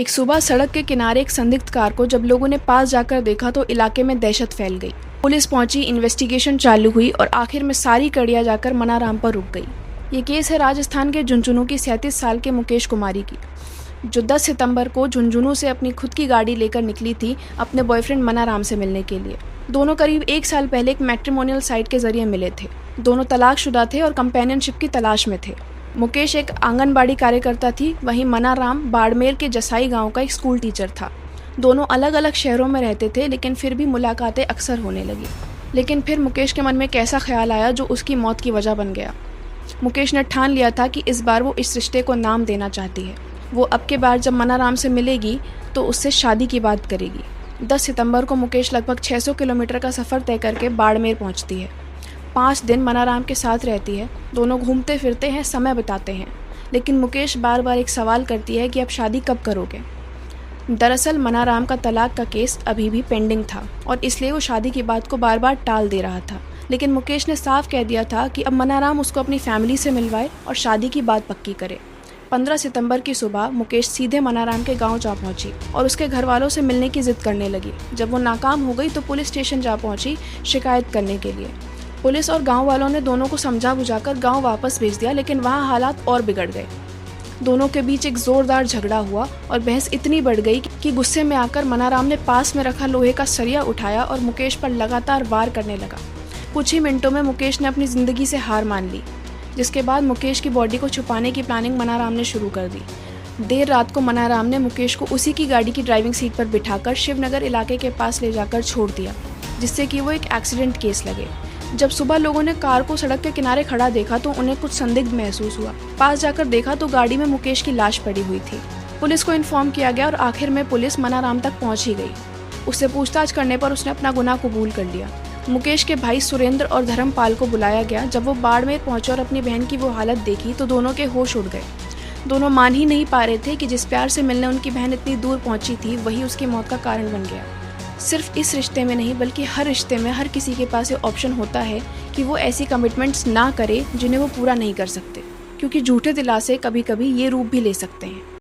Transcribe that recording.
एक सुबह सड़क के किनारे एक संदिग्ध कार को जब लोगों ने पास जाकर देखा तो इलाके में दहशत फैल गई। पुलिस पहुंची, इन्वेस्टिगेशन चालू हुई और आखिर में सारी कड़ियां जाकर मनाराम पर रुक गई। ये केस है राजस्थान के झुंझुनू की 37 साल के मुकेश कुमारी की, जो 10 सितंबर को झुंझुनू से अपनी खुद की गाड़ी लेकर निकली थी अपने बॉयफ्रेंड मनाराम से मिलने के लिए। दोनों करीब 1 साल पहले एक मैट्रिमोनियल साइट के जरिए मिले थे। दोनों तलाकशुदा थे और कंपेनियनशिप की तलाश में थे। मुकेश एक आंगनबाड़ी कार्यकर्ता थी, वहीं मनाराम बाड़मेर के जसाई गांव का एक स्कूल टीचर था। दोनों अलग अलग शहरों में रहते थे, लेकिन फिर भी मुलाकातें अक्सर होने लगी। लेकिन फिर मुकेश के मन में एक ऐसा ख्याल आया जो उसकी मौत की वजह बन गया। मुकेश ने ठान लिया था कि इस बार वो इस रिश्ते को नाम देना चाहती है। वो अब के बार जब मनाराम से मिलेगी तो उससे शादी की बात करेगी। 10 सितंबर को मुकेश लगभग 600 किलोमीटर का सफ़र तय करके बाड़मेर पहुंचती है। 5 दिन मनाराम के साथ रहती है। दोनों घूमते फिरते हैं, समय बिताते हैं। लेकिन मुकेश बार बार एक सवाल करती है कि अब शादी कब करोगे। दरअसल मनाराम का तलाक का केस अभी भी पेंडिंग था और इसलिए वो शादी की बात को बार बार टाल दे रहा था। लेकिन मुकेश ने साफ कह दिया था कि अब मनाराम उसको अपनी फैमिली से मिलवाए और शादी की बात पक्की करे। 15 सितंबर की सुबह मुकेश सीधे मनाराम के गांव जा पहुंची और उसके घर वालों से मिलने की जिद करने लगी। जब वो नाकाम हो गई तो पुलिस स्टेशन जा पहुंची शिकायत करने के लिए। पुलिस और गांव वालों ने दोनों को समझा बुझाकर गांव वापस भेज दिया, लेकिन वहां हालात और बिगड़ गए। दोनों के बीच एक जोरदार झगड़ा हुआ और बहस इतनी बढ़ गई कि गुस्से में आकर मनाराम ने पास में रखा लोहे का सरिया उठाया और मुकेश पर लगातार वार करने लगा। कुछ ही मिनटों में मुकेश ने अपनी ज़िंदगी से हार मान ली, जिसके बाद मुकेश की बॉडी को छुपाने की प्लानिंग मनाराम ने शुरू कर दी। देर रात को मनाराम ने मुकेश को उसी की गाड़ी की ड्राइविंग सीट पर बिठाकर शिवनगर इलाके के पास ले जाकर छोड़ दिया, जिससे कि वो एक एक्सीडेंट केस लगे। जब सुबह लोगों ने कार को सड़क के किनारे खड़ा देखा तो उन्हें कुछ संदिग्ध महसूस हुआ। पास जाकर देखा तो गाड़ी में मुकेश की लाश पड़ी हुई थी। पुलिस को इन्फॉर्म किया गया और आखिर में पुलिस मनाराम तक पहुंच ही गई। उससे पूछताछ करने पर उसने अपना गुनाह कबूल कर लिया। मुकेश के भाई सुरेंद्र और धर्मपाल को बुलाया गया। जब वो बाड़मेर पहुंचे और अपनी बहन की वो हालत देखी तो दोनों के होश उड़ गए। दोनों मान ही नहीं पा रहे थे कि जिस प्यार से मिलने उनकी बहन इतनी दूर पहुंची थी वही उसकी मौत का कारण बन गया। सिर्फ इस रिश्ते में नहीं बल्कि हर रिश्ते में हर किसी के पास ये ऑप्शन होता है कि वो ऐसी कमिटमेंट्स ना करे जिन्हें वो पूरा नहीं कर सकते, क्योंकि झूठे दिलासे कभी कभी ये रूप भी ले सकते हैं।